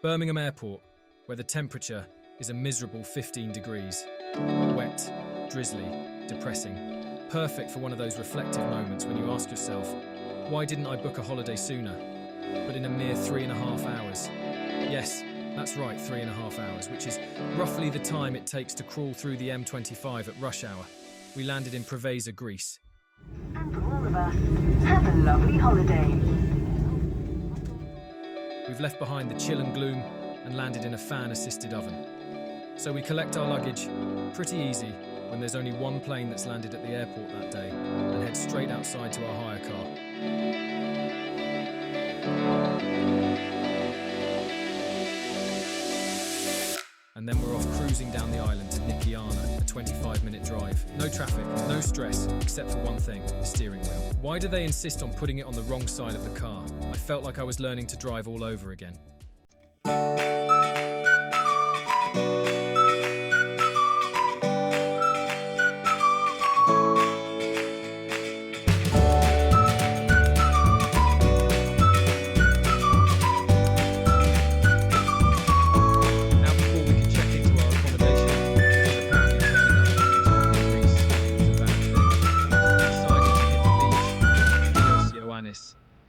Birmingham Airport, where the temperature is a miserable 15 degrees. Wet, drizzly, depressing. Perfect for one of those reflective moments when you ask yourself, why didn't I book a holiday sooner? But in a mere 3.5 hours. Yes, that's right, 3.5 hours, which is roughly the time it takes to crawl through the M25 at rush hour. We landed in Preveza, Greece. And for all of us, have a lovely holiday. We've left behind the chill and gloom and landed in a fan-assisted oven. So we collect our luggage, pretty easy, when there's only one plane that's landed at the airport that day, and head straight outside to our hire car. And then we're off cruising down the island to Nikiana, a 25-minute drive. No traffic, no stress, except for one thing, the steering wheel. Why do they insist on putting it on the wrong side of the car? I felt like I was learning to drive all over again.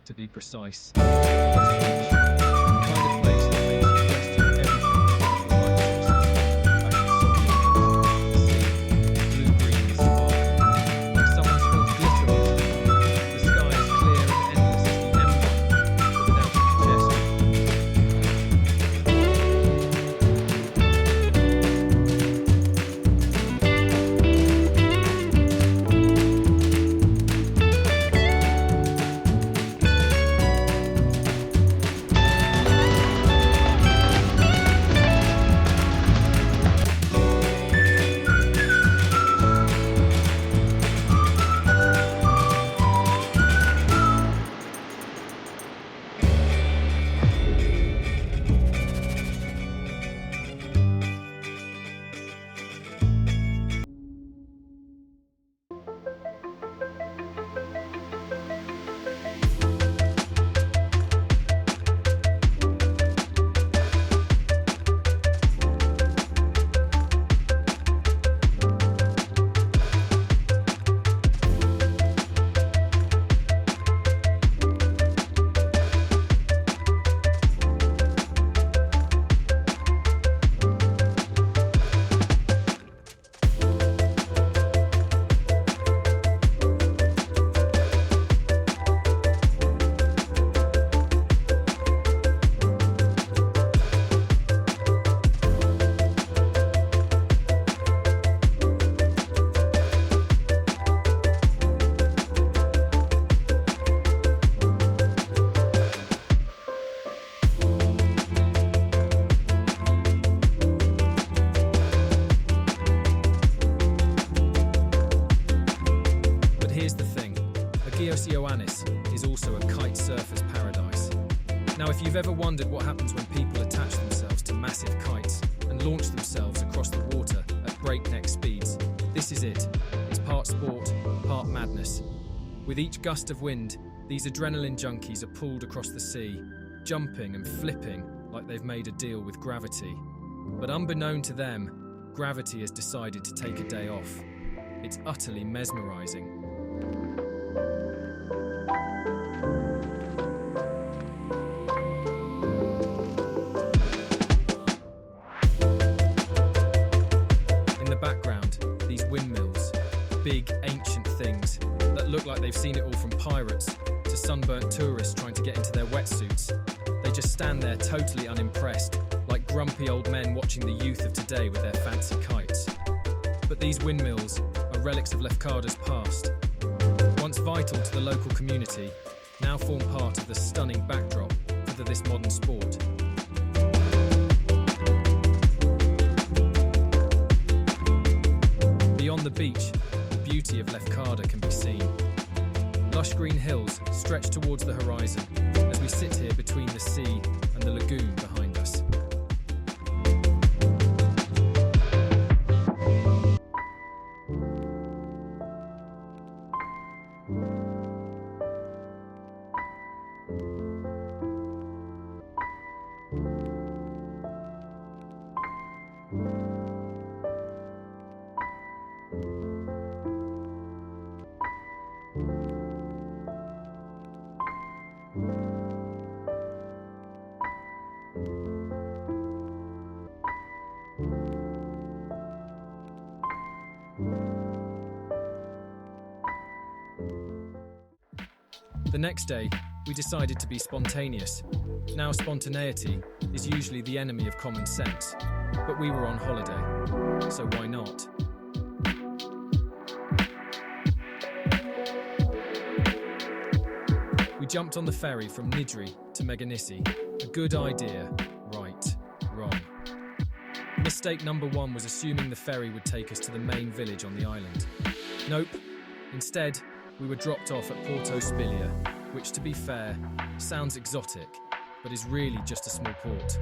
To be precise. The kind of place that makes you question everything about your life choices. The sea, blue-green and sparkling, like someone spilled glitter on it. The sky is clear and endless as the M1, but without congestion. Is also a kite surfer's paradise. Now, if you've ever wondered what happens when people attach themselves to massive kites and launch themselves across the water at breakneck speeds, this is it. It's part sport, part madness. With each gust of wind, these adrenaline junkies are pulled across the sea, jumping and flipping like they've made a deal with gravity. But unbeknown to them, gravity has decided to take a day off. It's utterly mesmerizing. In the background, these windmills, big ancient things that look like they've seen it all from pirates to sunburnt tourists trying to get into their wetsuits. They just stand there totally unimpressed, like grumpy old men watching the youth of today with their fancy kites. But these windmills are relics of Lefkada's past. Once vital to the local community, now form part of the stunning backdrop for this modern sport. Beyond the beach, the beauty of Lefkada can be seen. Lush green hills stretch towards the horizon as we sit here between the sea and the lagoon behind us. The next day, we decided to be spontaneous. Now, spontaneity is usually the enemy of common sense, but we were on holiday, so why not? We jumped on the ferry from Nidri to Meganissi. A good idea, right, wrong. Mistake number one was assuming the ferry would take us to the main village on the island. Nope. Instead, we were dropped off at Porto Spilia, which, to be fair, sounds exotic, but is really just a small port.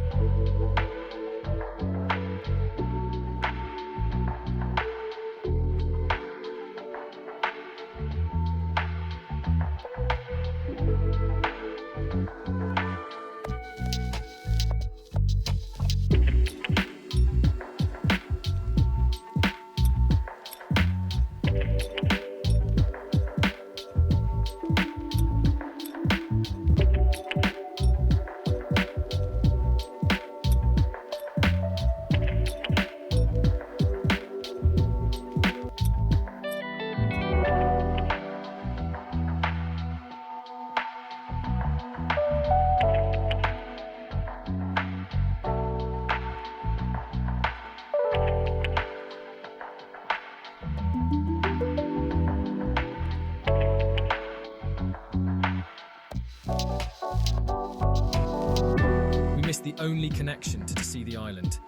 The only connection to see the island,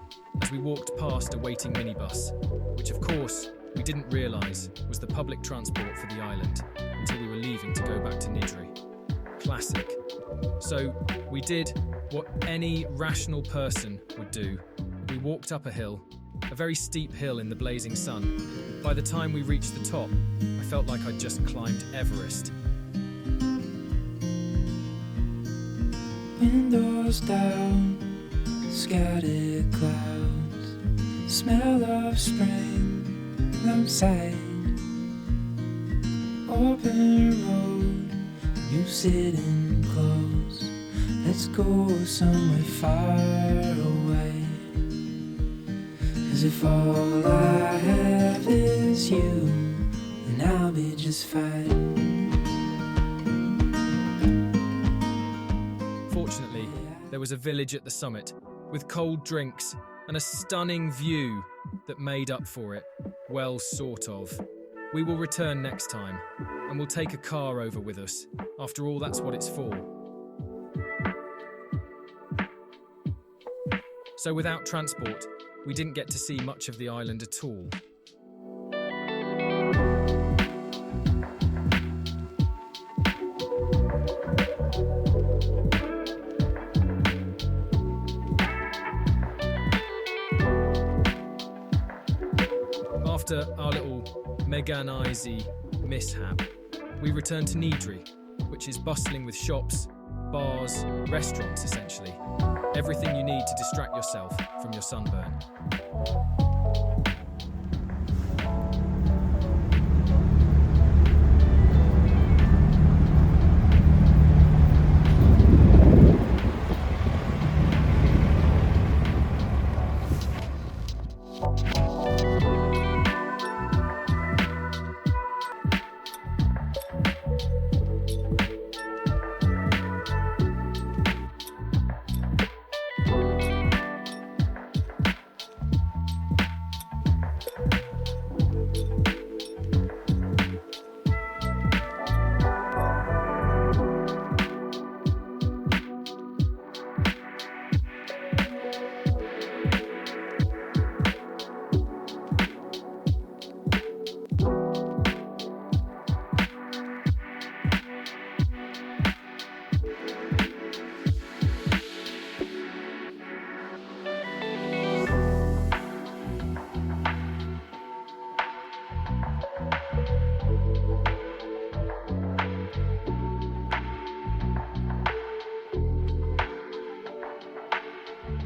as we walked past a waiting minibus, which of course we didn't realise was the public transport for the island until we were leaving to go back to Nidri. Classic. So we did what any rational person would do. We walked up a hill, a very steep hill in the blazing sun. By the time we reached the top, I felt like I'd just climbed Everest. Windows down, scattered clouds, smell of spring outside. Open road, you sitting close. Let's go somewhere far away. As if all I have is you, then I'll be just fine. Fortunately, there was a village at the summit with cold drinks and a stunning view that made up for it. Well, sort of. We will return next time, and we'll take a car over with us. After all, that's what it's for. So without transport, we didn't get to see much of the island at all. After our little Meganissi mishap, we returned to Nidri, which is bustling with shops, bars, restaurants essentially. Everything you need to distract yourself from your sunburn.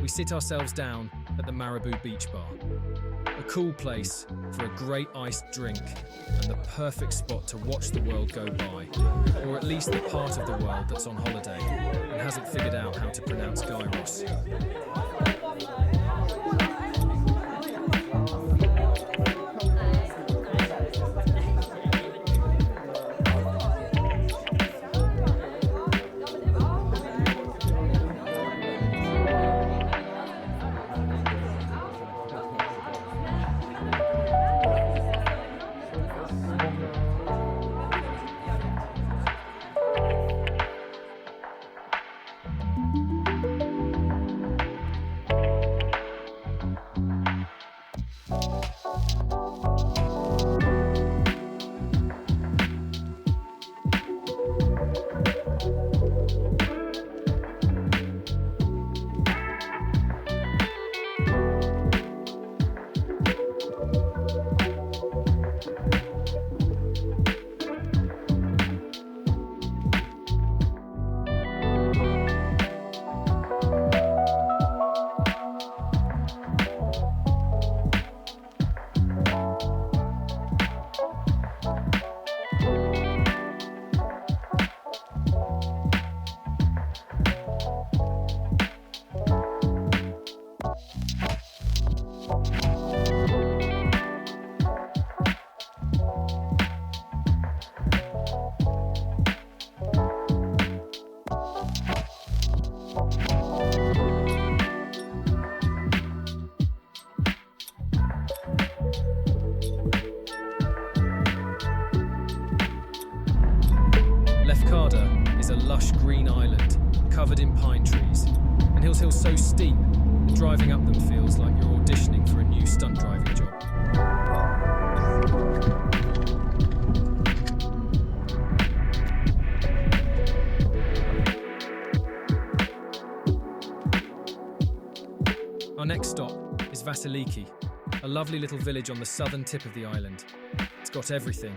We sit ourselves down at the Marabou Beach Bar. A cool place for a great iced drink and the perfect spot to watch the world go by, or at least the part of the world that's on holiday and hasn't figured out how to pronounce gyros. covered in pine trees, and hills so steep that driving up them feels like you're auditioning for a new stunt driving job. Our next stop is Vasiliki, a lovely little village on the southern tip of the island. It's got everything: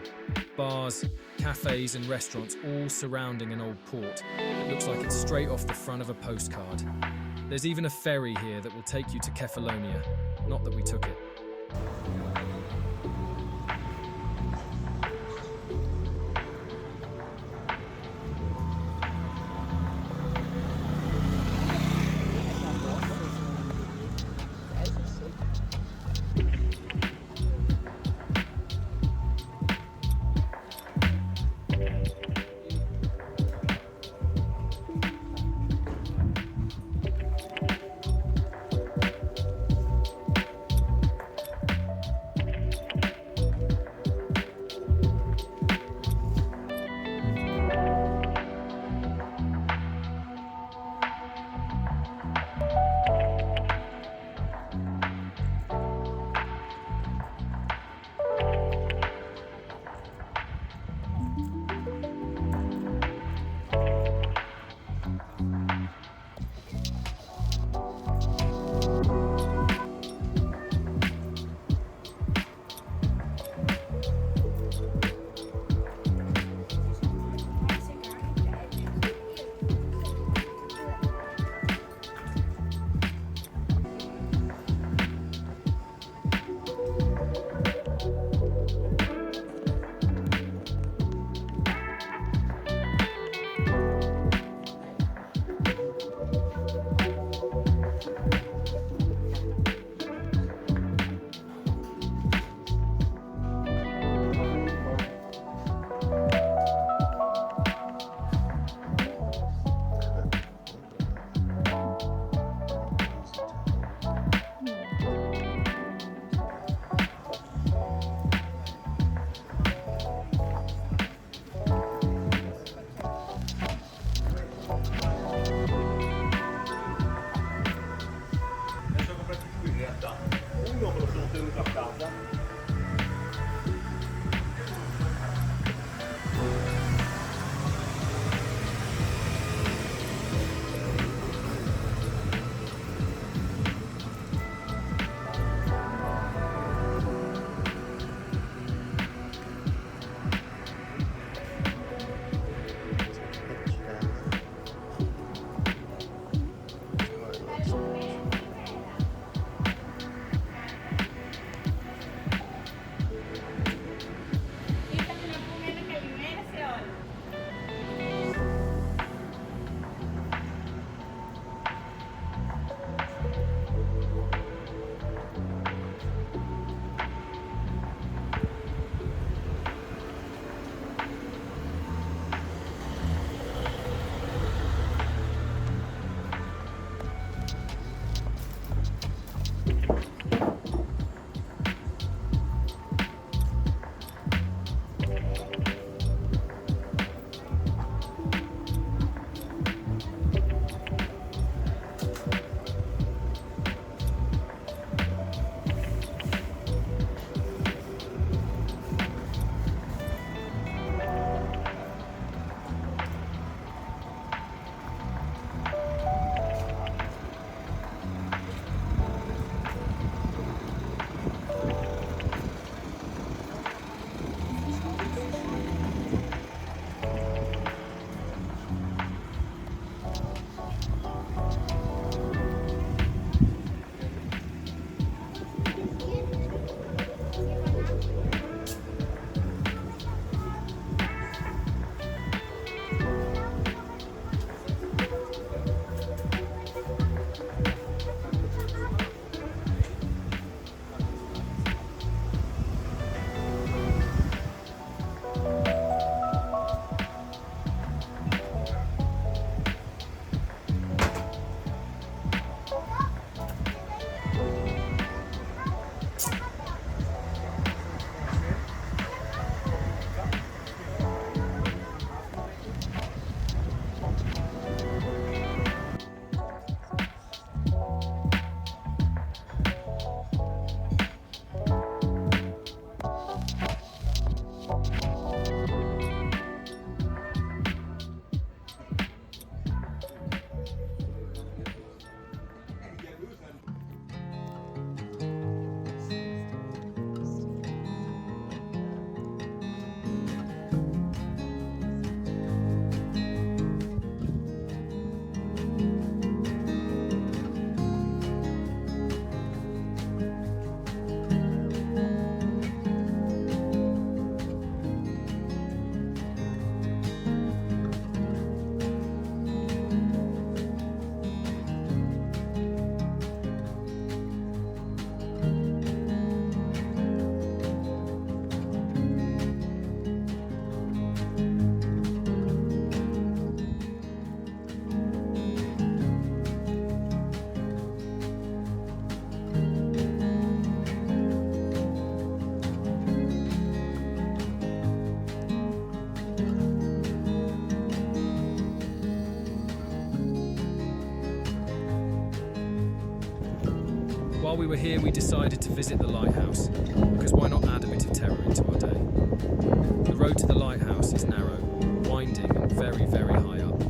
bars, cafes and restaurants all surrounding an old port that looks like it's straight off the front of a postcard. There's even a ferry here that will take you to Kefalonia, not that we took it. While we were here, we decided to visit the lighthouse, because why not add a bit of terror into our day? The road to the lighthouse is narrow, winding and very, very high up.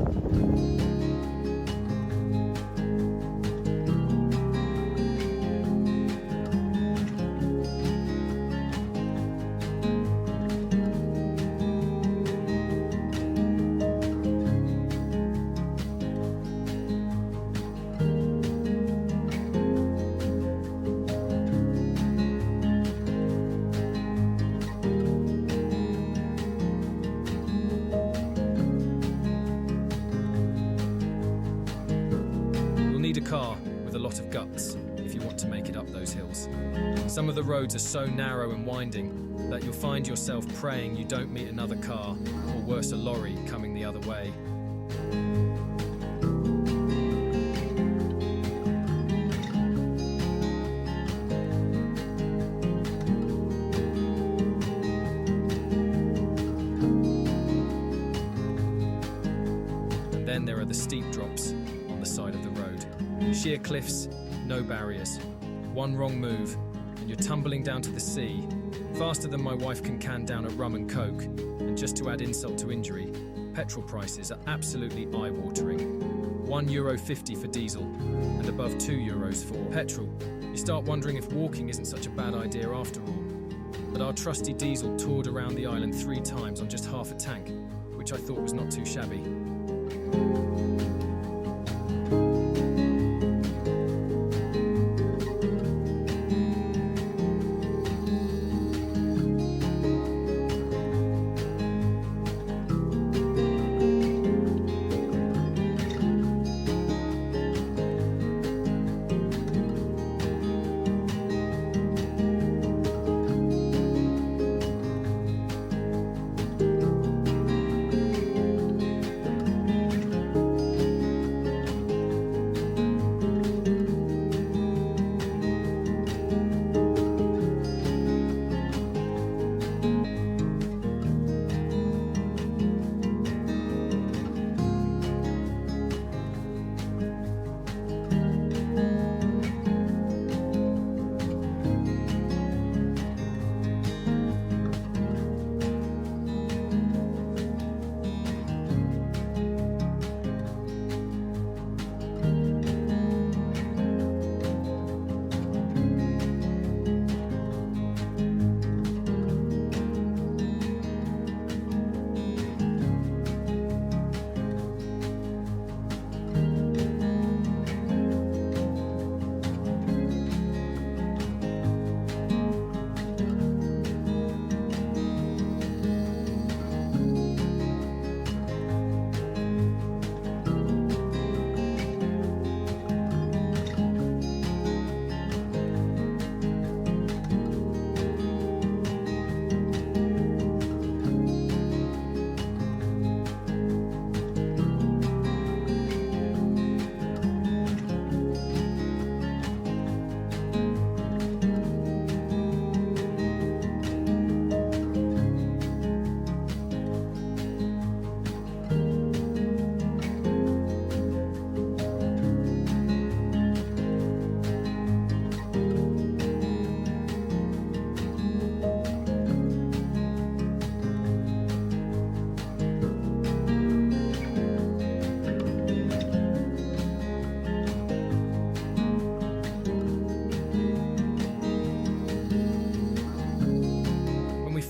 Need a car with a lot of guts if you want to make it up those hills. Some of the roads are so narrow and winding that you'll find yourself praying you don't meet another car, or worse, a lorry coming the other way. And then there are the steep drops on the side of the road. Sheer cliffs, no barriers. One wrong move, and you're tumbling down to the sea, faster than my wife can can down a rum and coke. And just to add insult to injury, petrol prices are absolutely eye-watering. €1.50 for diesel, and above €2 for petrol. You start wondering if walking isn't such a bad idea after all. But our trusty diesel toured around the island 3 times on just half a tank, which I thought was not too shabby.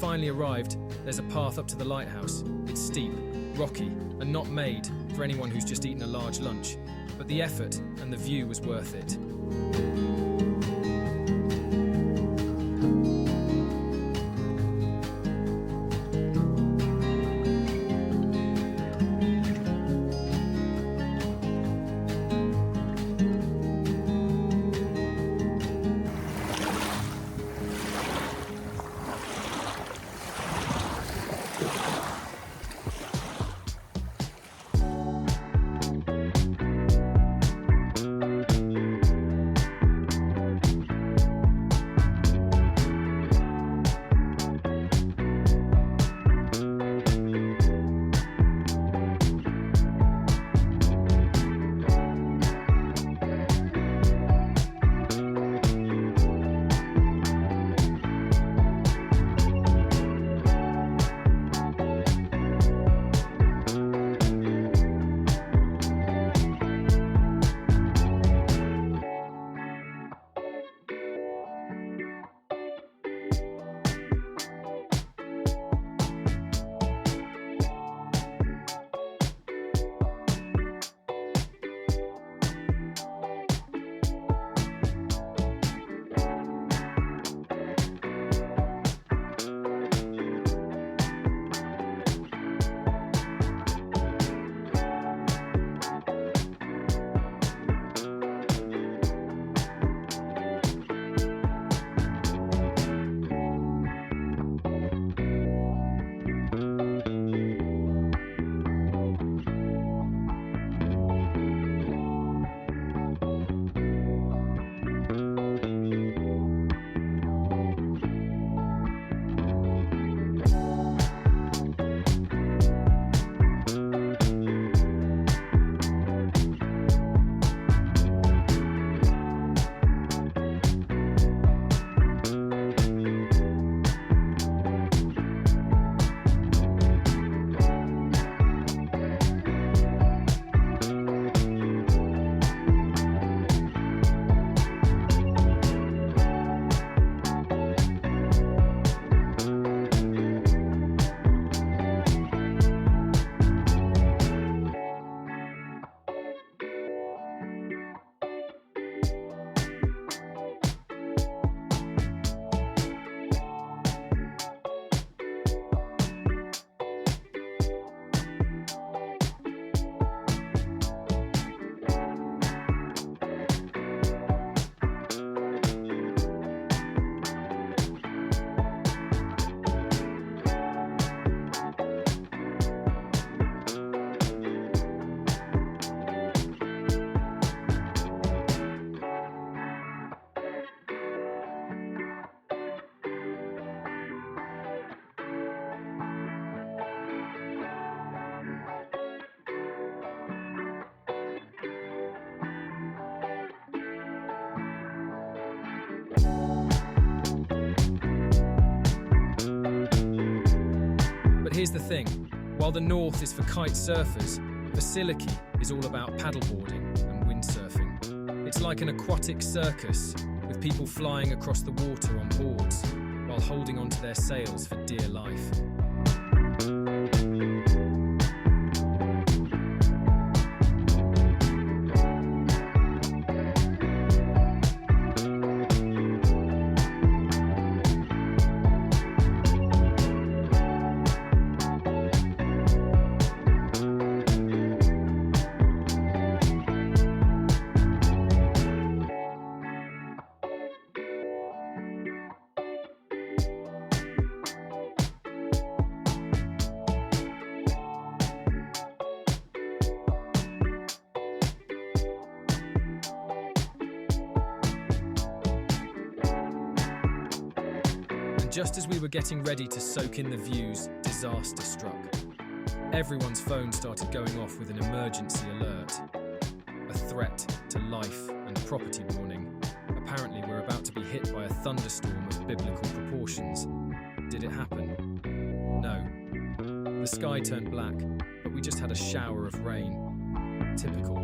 Finally arrived, there's a path up to the lighthouse. It's steep, rocky, and not made for anyone who's just eaten a large lunch. But the effort and the view was worth it. here's the thing. While the north is for kite surfers, Vasiliki is all about paddleboarding and windsurfing. It's like an aquatic circus, with people flying across the water on boards while holding onto their sails for dear life. Just as we were getting ready to soak in the views, disaster struck. Everyone's phone started going off with an emergency alert. A threat to life and property warning. Apparently we're about to be hit by a thunderstorm of biblical proportions. Did it happen? No. The sky turned black, but we just had a shower of rain. Typical.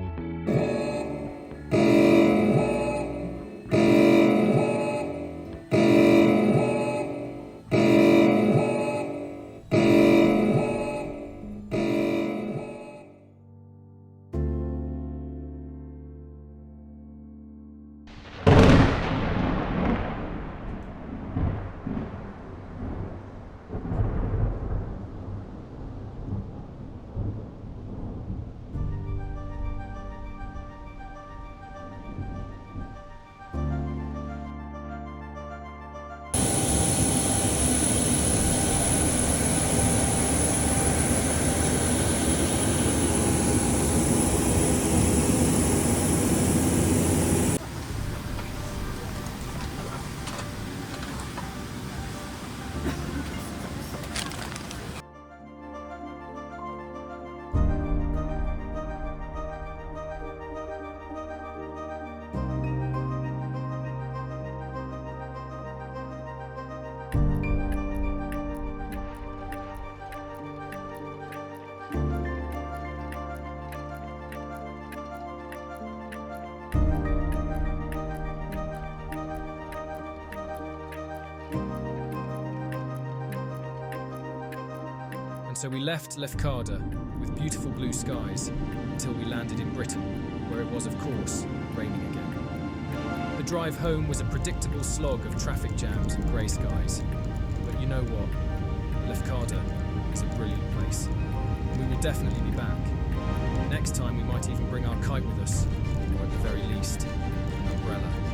So we left Lefkada with beautiful blue skies until we landed in Britain, where it was, of course, raining again. The drive home was a predictable slog of traffic jams and grey skies. But you know what? Lefkada is a brilliant place. We would definitely be back. Next time we might even bring our kite with us, or at the very least, an umbrella.